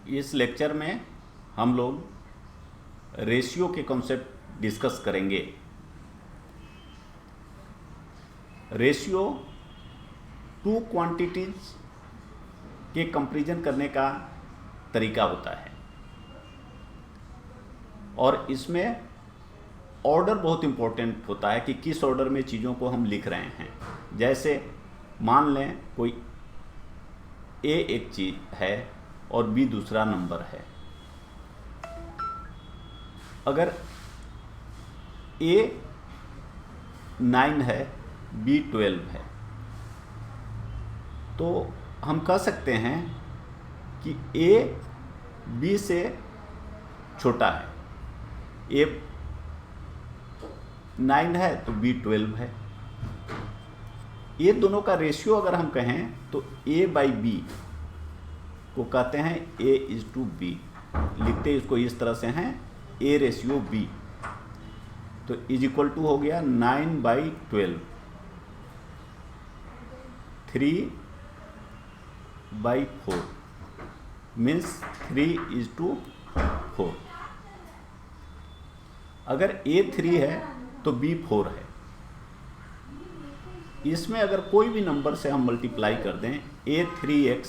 इस लेक्चर में हम लोग रेशियो के कॉन्सेप्ट डिस्कस करेंगे। रेशियो टू क्वांटिटीज के कंपैरिजन करने का तरीका होता है और इसमें ऑर्डर बहुत इम्पोर्टेंट होता है कि किस ऑर्डर में चीज़ों को हम लिख रहे हैं। जैसे मान लें कोई ए एक चीज़ है और बी दूसरा नंबर है। अगर ए 9 है, बी 12 है, तो हम कह सकते हैं कि ए बी से छोटा है। ए 9 है तो बी 12 है। ये दोनों का रेशियो अगर हम कहें तो ए बाई बी को कहते हैं ए इज टू बी। लिखते इसको इस तरह से हैं ए रेशियो बी, तो इज इक्वल टू हो गया 9/12, 3/4 मीन्स 3:4। अगर ए 3 है तो बी 4 है। इसमें अगर कोई भी नंबर से हम मल्टीप्लाई कर दें ए 3x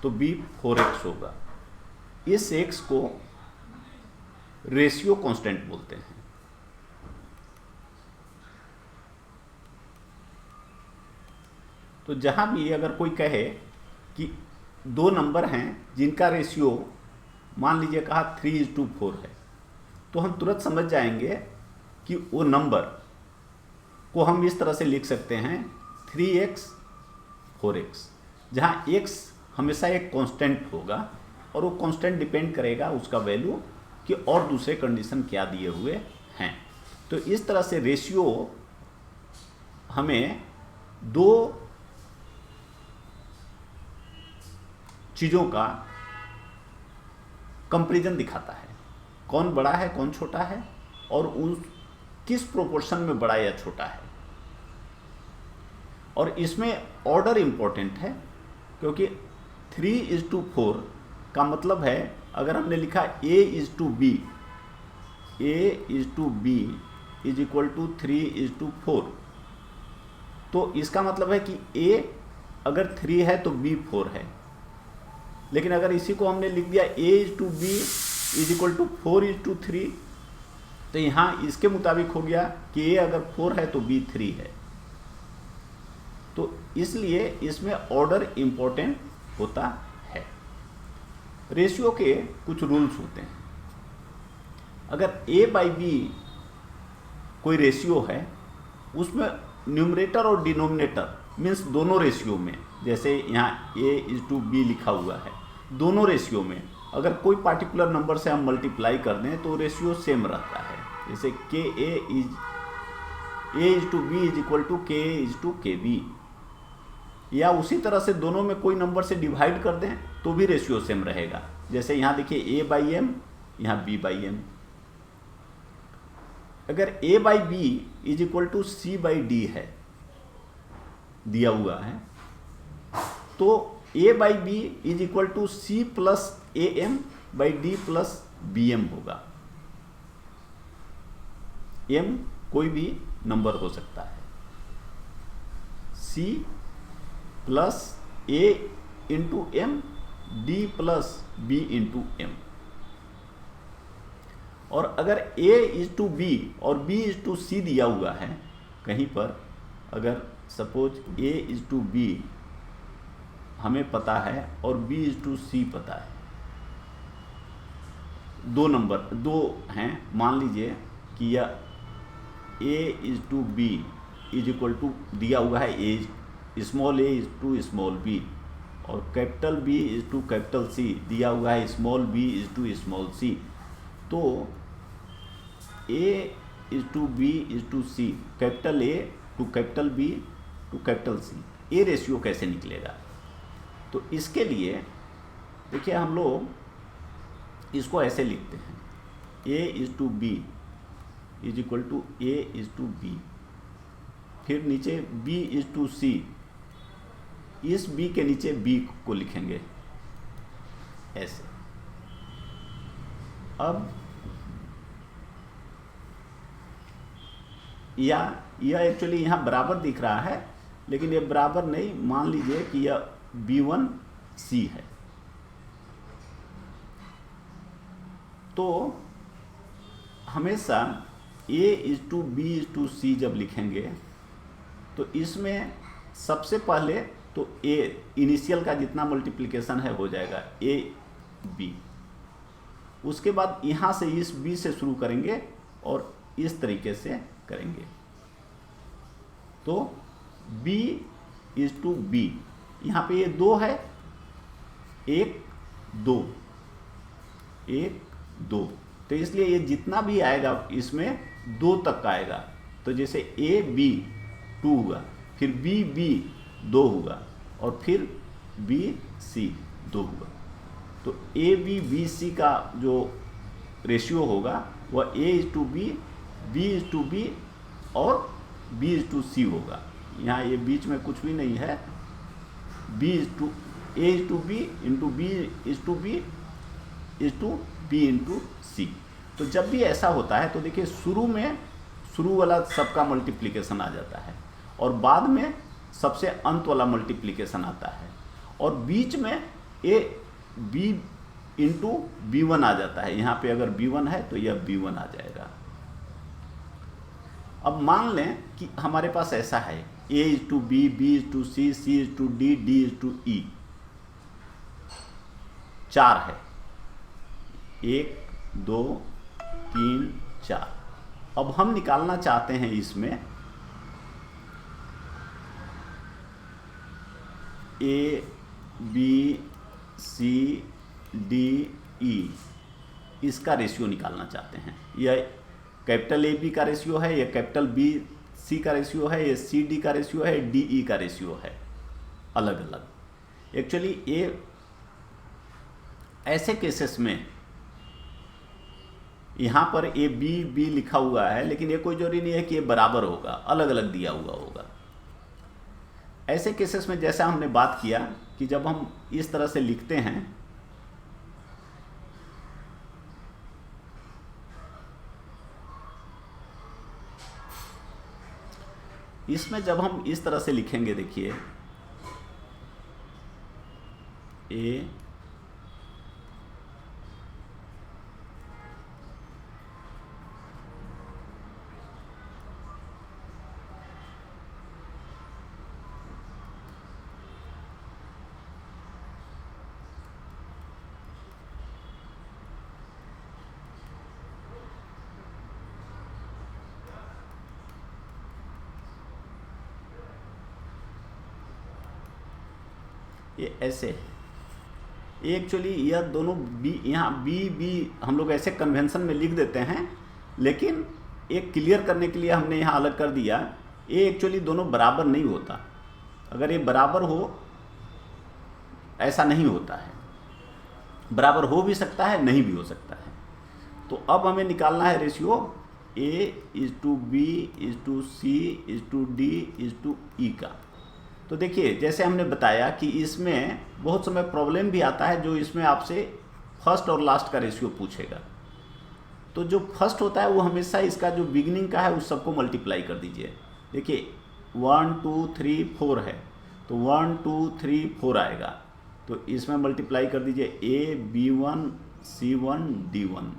तो बी 4x होगा। इस x को रेशियो कांस्टेंट बोलते हैं। तो जहां भी अगर कोई कहे कि दो नंबर हैं जिनका रेशियो मान लीजिए कहा 3:4 है, तो हम तुरंत समझ जाएंगे कि वो नंबर को हम इस तरह से लिख सकते हैं 3x 4x, जहाँ x हमेशा एक कांस्टेंट होगा और वो कांस्टेंट डिपेंड करेगा उसका वैल्यू कि और दूसरे कंडीशन क्या दिए हुए हैं। तो इस तरह से रेशियो हमें दो चीज़ों का कंपैरिजन दिखाता है, कौन बड़ा है कौन छोटा है और उन किस प्रोपोर्शन में बड़ा या छोटा है। और इसमें ऑर्डर इंपॉर्टेंट है क्योंकि 3:4 का मतलब है अगर हमने लिखा a is to b is equal to 3:4, तो इसका मतलब है कि a अगर 3 है तो b 4 है। लेकिन अगर इसी को हमने लिख दिया a is to b is equal to 4:3, तो यहाँ इसके मुताबिक हो गया कि a अगर 4 है तो b 3 है। तो इसलिए इसमें ऑर्डर इंपॉर्टेंट होता है। रेशियो के कुछ रूल्स होते हैं। अगर a बाई बी कोई रेशियो है, उसमें न्यूमरेटर और डिनोमिनेटर मीन्स दोनों रेशियो में, जैसे यहाँ a इज टू बी लिखा हुआ है, दोनों रेशियो में अगर कोई पार्टिकुलर नंबर से हम मल्टीप्लाई कर दें तो रेशियो सेम रहता है। जैसे a is to B is equal to K is to K B, या उसी तरह से दोनों में कोई नंबर से डिवाइड कर दें तो भी रेशियो सेम रहेगा। जैसे यहाँ देखिए a बाई एम, यहाँ b बाई एम। अगर a by B is equal to c by D है दिया हुआ है, तो a by B is equal to c plus A M by D plus B M होगा। m कोई भी नंबर हो सकता है, c plus a into M, D plus B into M. और अगर a इज टू बी और b is to C दिया हुआ है कहीं पर, अगर suppose a is to B हमें पता है और b इज टू सी पता है, दो नंबर दो हैं, मान लीजिए कि यह a is to B is equal to दिया हुआ है a small a is to small b और capital B is to capital C दिया हुआ है small b is to small c। तो a is to b is to c, capital A to capital B to capital C, ये ratio कैसे निकलेगा? तो इसके लिए देखिए हम लोग इसको ऐसे लिखते हैं a is to b is equal to a is to b, फिर नीचे b इज टू c, इस b के नीचे b को लिखेंगे ऐसे। अब यह एक्चुअली यहाँ बराबर दिख रहा है, लेकिन ये बराबर नहीं, मान लीजिए कि यह B1C है। तो हमेशा A:B:C जब लिखेंगे तो इसमें सबसे पहले तो A इनिशियल का जितना मल्टीप्लिकेशन है हो जाएगा AB, उसके बाद यहाँ से इस B से शुरू करेंगे और इस तरीके से करेंगे। तो B:B, यहाँ पे ये 2 है, 1 2 1 2, तो इसलिए ये जितना भी आएगा इसमें 2 तक आएगा। तो जैसे AB 2 हुआ, फिर BB 2 हुआ, और फिर BC 2 हुआ। तो ABBC का जो रेशियो होगा वह A:B, B:B और B:C होगा। यहाँ ये बीच में कुछ भी नहीं है, A:B इंटू B:B B:C। तो जब भी ऐसा होता है तो देखिए शुरू वाला सबका मल्टीप्लिकेशन आ जाता है, और बाद में सबसे अंत वाला मल्टीप्लिकेशन आता है, और बीच में B इंटू B1 आ जाता है। यहाँ पे अगर B1 है तो यह B1 आ जाएगा। अब मान लें कि हमारे पास ऐसा है A:B, B:C, C:D, D:E, 4 है, 1 2 3 4। अब हम निकालना चाहते हैं इसमें A B C D E, इसका रेशियो निकालना चाहते हैं। यह कैपिटल AB का रेशियो है, यह कैपिटल BC का रेशियो है, यह CD का रेशियो है, DE का रेशियो है, अलग अलग। एक्चुअली ये ऐसे केसेस में यहाँ पर B लिखा हुआ है, लेकिन ये कोई जरूरी नहीं है कि ये बराबर होगा, अलग अलग दिया हुआ होगा। ऐसे केसेस में जैसा हमने बात किया कि जब हम इस तरह से लिखते हैं, इसमें जब हम इस तरह से लिखेंगे, देखिए A ये ऐसे है। ये एक्चुअली यह दोनों बी, यहाँ बी हम लोग ऐसे कन्वेंशन में लिख देते हैं, लेकिन एक क्लियर करने के लिए हमने यहाँ अलग कर दिया। ये एक्चुअली दोनों बराबर नहीं होता। अगर ये बराबर हो, ऐसा नहीं होता है, बराबर हो भी सकता है, नहीं भी हो सकता है। तो अब हमें निकालना है रेशियो A:B:C:D:E का। तो देखिए जैसे हमने बताया कि इसमें बहुत समय प्रॉब्लम भी आता है, जो इसमें आपसे फर्स्ट और लास्ट का रेशियो पूछेगा। तो जो फर्स्ट होता है वो हमेशा इसका जो बिगिनिंग का है उस सबको मल्टीप्लाई कर दीजिए। देखिए 1 2 3 4 है, तो 1 2 3 4 आएगा, तो इसमें मल्टीप्लाई कर दीजिए A:B:1C:1D:1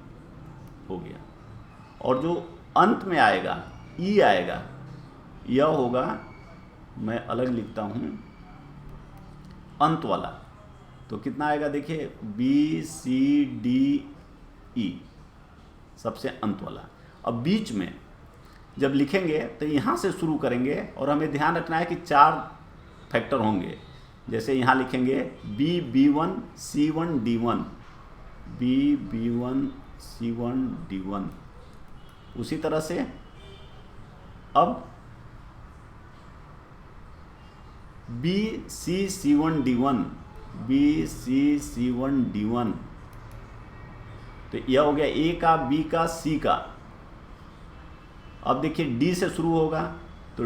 हो गया। और जो अंत में आएगा E आएगा, यह होगा, मैं अलग लिखता हूँ, अंत वाला। तो कितना आएगा देखिए BCDE, सबसे अंत वाला। अब बीच में जब लिखेंगे तो यहाँ से शुरू करेंगे, और हमें ध्यान रखना है कि 4 फैक्टर होंगे। जैसे यहाँ लिखेंगे BB:1C:1D:1, BB:1C:1D:1। उसी तरह से अब BC:C:1D:1, BC:C:1D:1। तो यह हो गया A का, B का, C का। अब देखिए D से शुरू होगा, तो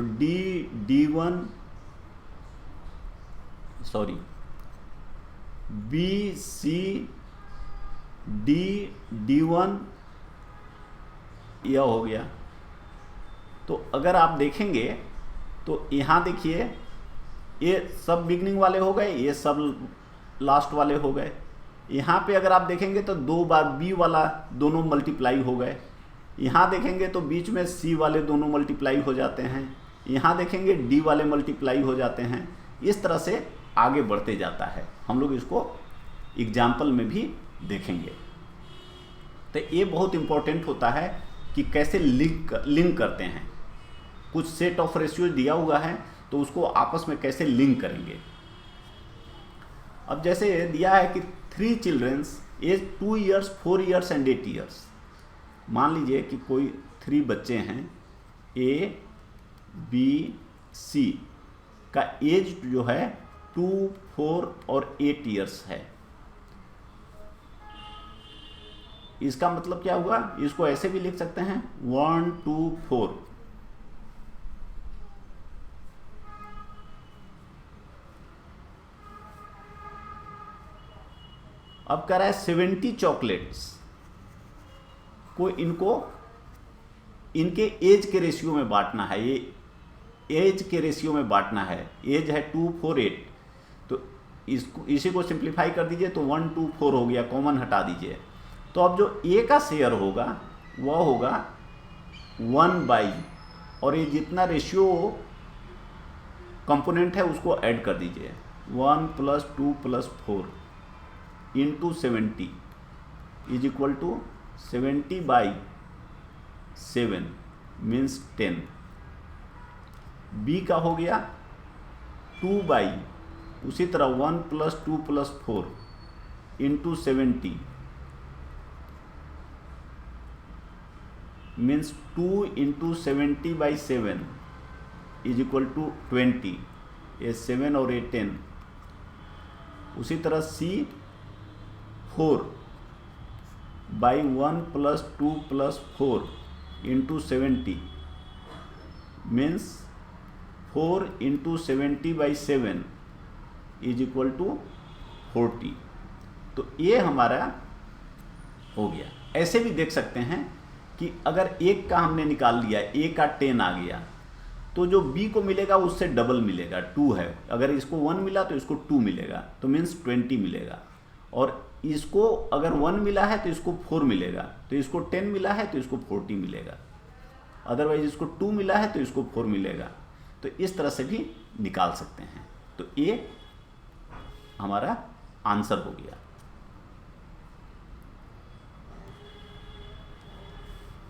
BC D1 यह हो गया। तो अगर आप देखेंगे तो यहाँ देखिए ये सब बिगनिंग वाले हो गए, ये सब लास्ट वाले हो गए। यहाँ पे अगर आप देखेंगे तो 2 बार B वाला दोनों मल्टीप्लाई हो गए। यहाँ देखेंगे तो बीच में C वाले दोनों मल्टीप्लाई हो जाते हैं। यहाँ देखेंगे D वाले मल्टीप्लाई हो जाते हैं। इस तरह से आगे बढ़ते जाता है। हम लोग इसको एग्जाम्पल में भी देखेंगे। तो ये बहुत इंपॉर्टेंट होता है कि कैसे लिंक करते हैं। कुछ सेट ऑफ रेशियो दिया हुआ है तो उसको आपस में कैसे लिंक करेंगे। अब जैसे दिया है कि 3 children's age 2 years, 4 years and 8 years। मान लीजिए कि कोई 3 बच्चे हैं, A, B, C का एज जो है 2, 4 और 8 years है। इसका मतलब क्या हुआ, इसको ऐसे भी लिख सकते हैं 1, 2, 4। अब कह रहा है 70 चॉकलेट्स को इनके एज के रेशियो में बांटना है। ये एज के रेशियो में बांटना है। एज है 2, 4, 8। तो इसी को सिंप्लीफाई कर दीजिए तो 1, 2, 4 हो गया, कॉमन हटा दीजिए। तो अब जो ए का शेयर होगा वह होगा 1/, और ये जितना रेशियो कंपोनेंट है उसको ऐड कर दीजिए, 1 + 2 + 4 into 70 is equal to 70/7 means 10। B का हो गया 2/, उसी तरह 1 + 2 + 4 into 70 means 2 into 70/7 is equal to 20। ये 7 और ये 10। उसी तरह C 4/1 + 2 + 4 into 70 means 4 into 70/7 is equal to 40। तो ये हमारा हो गया। ऐसे भी देख सकते हैं कि अगर एक का हमने निकाल लिया, ए का 10 आ गया, तो जो बी को मिलेगा उससे डबल मिलेगा, 2 है। अगर इसको 1 मिला तो इसको 2 मिलेगा, तो मीन्स 20 मिलेगा। और इसको अगर 1 मिला है तो इसको 4 मिलेगा, तो इसको 10 मिला है तो इसको 40 मिलेगा। अदरवाइज इसको 2 मिला है तो इसको 4 मिलेगा। तो इस तरह से भी निकाल सकते हैं। तो ये हमारा आंसर हो गया।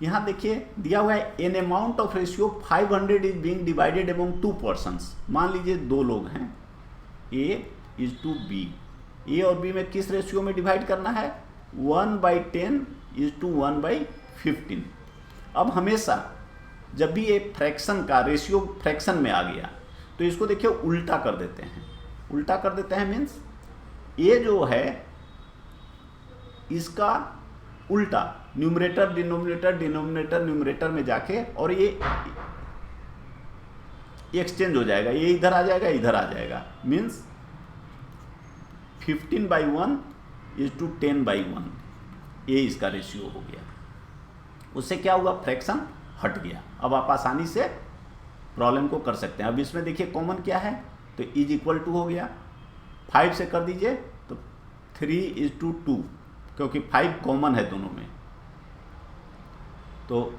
यहाँ देखिए दिया हुआ है an amount of ratio 500 is being divided among 2 persons. मान लीजिए 2 लोग हैं, ए इज टू बी। ए और बी में किस रेशियो में डिवाइड करना है, 1/10 इज टू 1/15। अब हमेशा जब भी एक फ्रैक्शन का रेशियो फ्रैक्शन में आ गया तो इसको देखिए उल्टा कर देते हैं। उल्टा कर देते हैं मीन्स ये जो है इसका उल्टा न्यूमरेटर डिनोमिनेटर, डिनोमिनेटर न्यूमरेटर में जाके, और ये एक्सचेंज हो जाएगा। ये इधर आ जाएगा, इधर आ जाएगा। Means 15/1 is to 10/1। ये इसका रेशियो हो गया। उससे क्या हुआ, फ्रैक्शन हट गया। अब आप आसानी से प्रॉब्लम को कर सकते हैं। अब इसमें देखिए कॉमन क्या है, तो इज इक्वल टू हो गया। 5 से कर दीजिए तो 3:2, क्योंकि 5 कॉमन है दोनों में। तो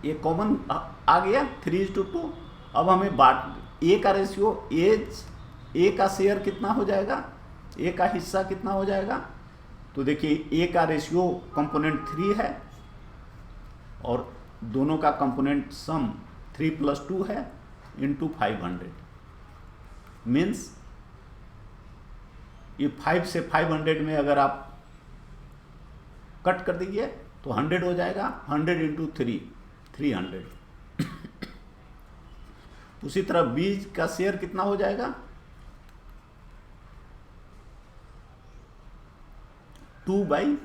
ये कॉमन आ गया 3:2। अब हमें ए का रेशियो, एज ए का शेयर कितना हो जाएगा, ए का हिस्सा कितना हो जाएगा। तो देखिए ए का रेशियो कंपोनेंट 3 है और दोनों का कंपोनेंट सम 3 + 2 है इंटू 500। मीन्स ये 5 से 500 में अगर आप कट कर दीजिए तो 100 हो जाएगा। 100 इंटू 3, 300। उसी तरह बीज का शेयर कितना हो जाएगा, 2/3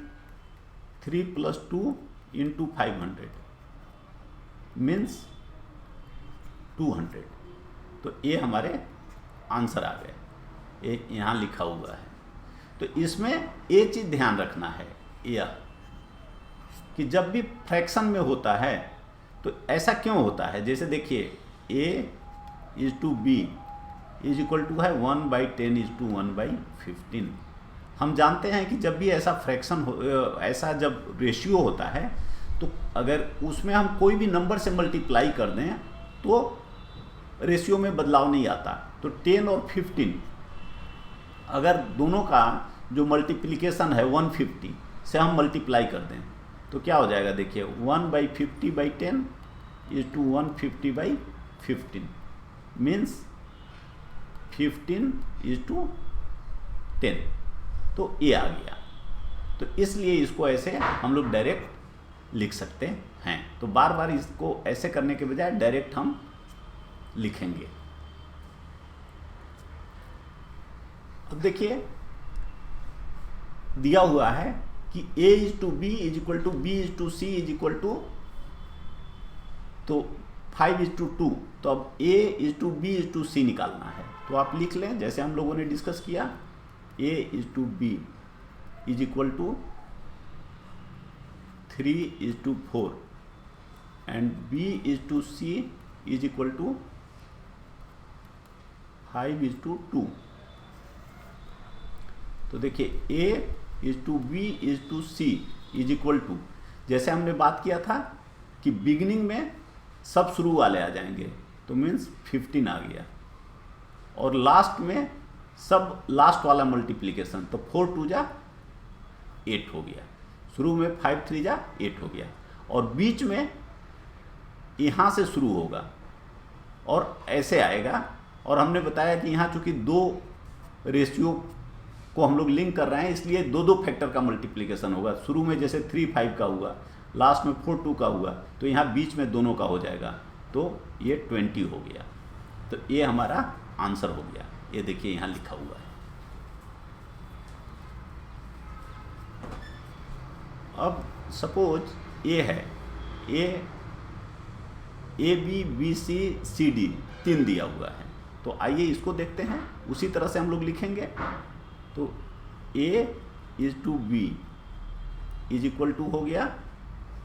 + 2 इंटू 500 मीन्स 200। तो ये हमारे आंसर आ गए। ये यहाँ लिखा हुआ है। तो तो इसमें ये चीज़ ध्यान रखना है यह कि जब भी फ्रैक्शन में होता है तो ऐसा क्यों होता है। जैसे देखिए a/b इज इक्वल टू है 1/10 इज टू 1/15। हम जानते हैं कि जब भी ऐसा फ्रैक्शन हो, ऐसा जब रेशियो होता है तो अगर उसमें हम कोई भी नंबर से मल्टीप्लाई कर दें तो रेशियो में बदलाव नहीं आता। तो 10 और 15 अगर दोनों का जो मल्टीप्लिकेशन है 150 से हम मल्टीप्लाई कर दें तो क्या हो जाएगा। देखिए 1/50/10 is to 150/15 means 15 is to 10। तो ये आ गया। तो इसलिए इसको ऐसे हम लोग डायरेक्ट लिख सकते हैं। तो बार बार इसको ऐसे करने के बजाय डायरेक्ट हम लिखेंगे। अब देखिए दिया हुआ है कि a/b is equal to b/c is equal to तो 5:2। तो अब a/b/c निकालना है तो आप लिख लें जैसे हम लोगों ने डिस्कस किया। a/b is equal to 3:4 and b/c is equal to 5:2। तो देखिए a/b/c इज इक्वल टू जैसे हमने बात किया था कि बिगिनिंग में सब शुरू वाले आ जाएंगे तो मीन्स 15 आ गया और लास्ट में सब लास्ट वाला मल्टीप्लिकेशन तो 4×2 = 8 हो गया। शुरू में 5×3 = 8 हो गया और बीच में यहाँ से शुरू होगा और ऐसे आएगा। और हमने बताया कि यहाँ चूंकि दो रेशियो को हम लोग लिंक कर रहे हैं इसलिए दो फैक्टर का मल्टीप्लिकेशन होगा। शुरू में जैसे 3 5 का हुआ, लास्ट में 4 2 का हुआ, तो यहाँ बीच में दोनों का हो जाएगा तो ये 20 हो गया। तो ये हमारा आंसर हो गया। ये देखिए यहाँ लिखा हुआ है। अब सपोज ये है A B B C C D 3 दिया हुआ है। तो आइए इसको देखते हैं। उसी तरह से हम लोग लिखेंगे। तो a/b इज इक्वल टू हो गया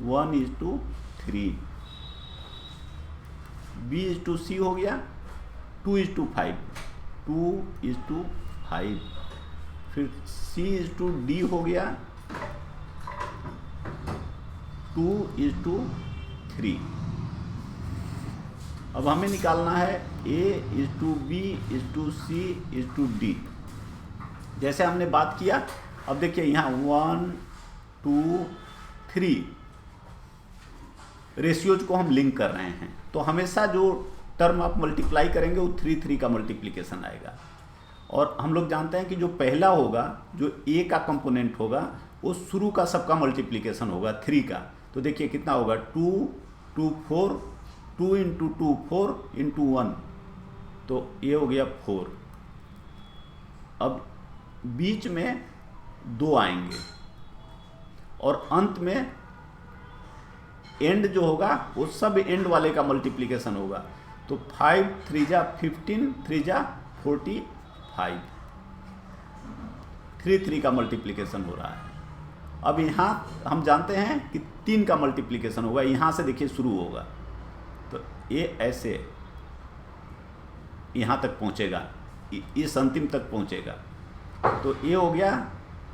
1:3, b/c हो गया 2:5, 2:5, फिर c/d हो गया 2:3। अब हमें निकालना है a/b/c/d। जैसे हमने बात किया। अब देखिए यहाँ 1 2 3 रेशियोज को हम लिंक कर रहे हैं तो हमेशा जो टर्म आप मल्टीप्लाई करेंगे वो 3 3 का मल्टीप्लिकेशन आएगा। और हम लोग जानते हैं कि जो पहला होगा जो a का कंपोनेंट होगा वो शुरू का सबका मल्टीप्लिकेशन होगा 3 का। तो देखिए कितना होगा 2 2 4, 2 × 2 4 × 1, तो ये हो गया 4। अब बीच में 2 आएंगे और अंत में एंड जो होगा वो सब एंड वाले का मल्टीप्लिकेशन होगा। तो 5 3 = 15, 3 = 45, 3 3 का मल्टीप्लिकेशन हो रहा है। अब यहाँ हम जानते हैं कि 3 का मल्टीप्लिकेशन होगा। यहाँ से देखिए शुरू होगा तो ये ऐसे यहाँ तक पहुँचेगा, इस अंतिम तक पहुँचेगा। तो ये हो गया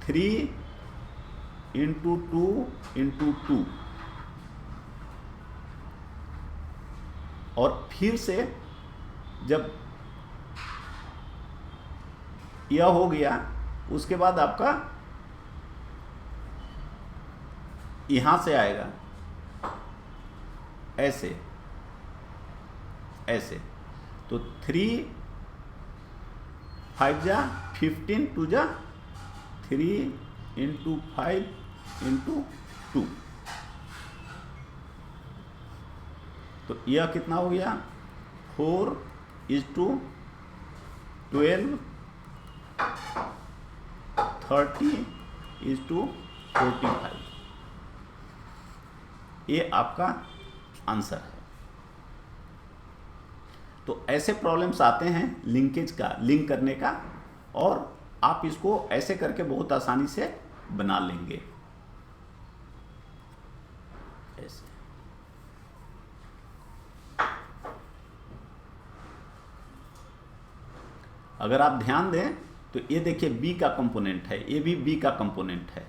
3 × 2 × 2 और फिर से जब यह हो गया उसके बाद आपका यहाँ से आएगा ऐसे ऐसे। तो 3 5 = 15, 2 = 3 × 5 × 2। तो यह कितना हो गया 4:12, 30:45। ये आपका आंसर है। तो ऐसे प्रॉब्लम्स आते हैं लिंकेज का, लिंक करने का, और आप इसको ऐसे करके बहुत आसानी से बना लेंगे। ऐसे अगर आप ध्यान दें तो ये देखिए बी का कंपोनेंट है, ये भी बी का कंपोनेंट है,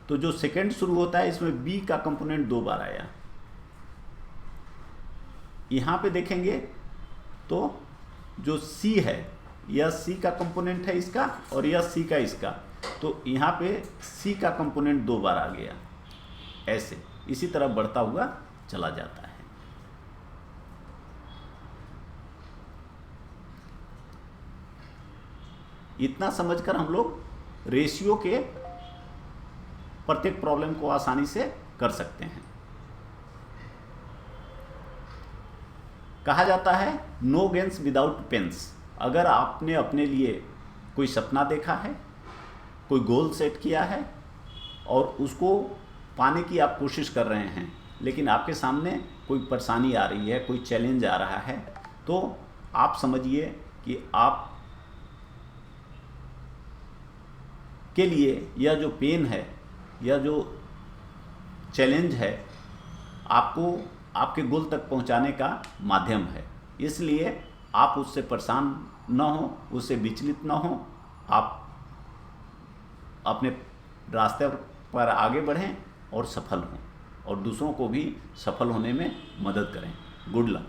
तो जो सेकंड शुरू होता है इसमें बी का कंपोनेंट 2 बार आया। यहां पे देखेंगे तो जो सी है यह सी का कंपोनेंट है इसका, और यह सी का इसका, तो यहां पे सी का कंपोनेंट 2 बार आ गया। ऐसे इसी तरह बढ़ता हुआ चला जाता है। इतना समझकर हम लोग रेशियो के प्रत्येक प्रॉब्लम को आसानी से कर सकते हैं। कहा जाता है नो गेन्स विदाउट पेन्स। अगर आपने अपने लिए कोई सपना देखा है, कोई गोल सेट किया है और उसको पाने की आप कोशिश कर रहे हैं, लेकिन आपके सामने कोई परेशानी आ रही है, कोई चैलेंज आ रहा है, तो आप समझिए कि आप के लिए यह जो पेन है, यह जो चैलेंज है, आपको आपके गोल तक पहुंचाने का माध्यम है। इसलिए आप उससे परेशान न हो, उससे विचलित न हो, आप अपने रास्ते पर आगे बढ़ें और सफल हों, और दूसरों को भी सफल होने में मदद करें। Good luck.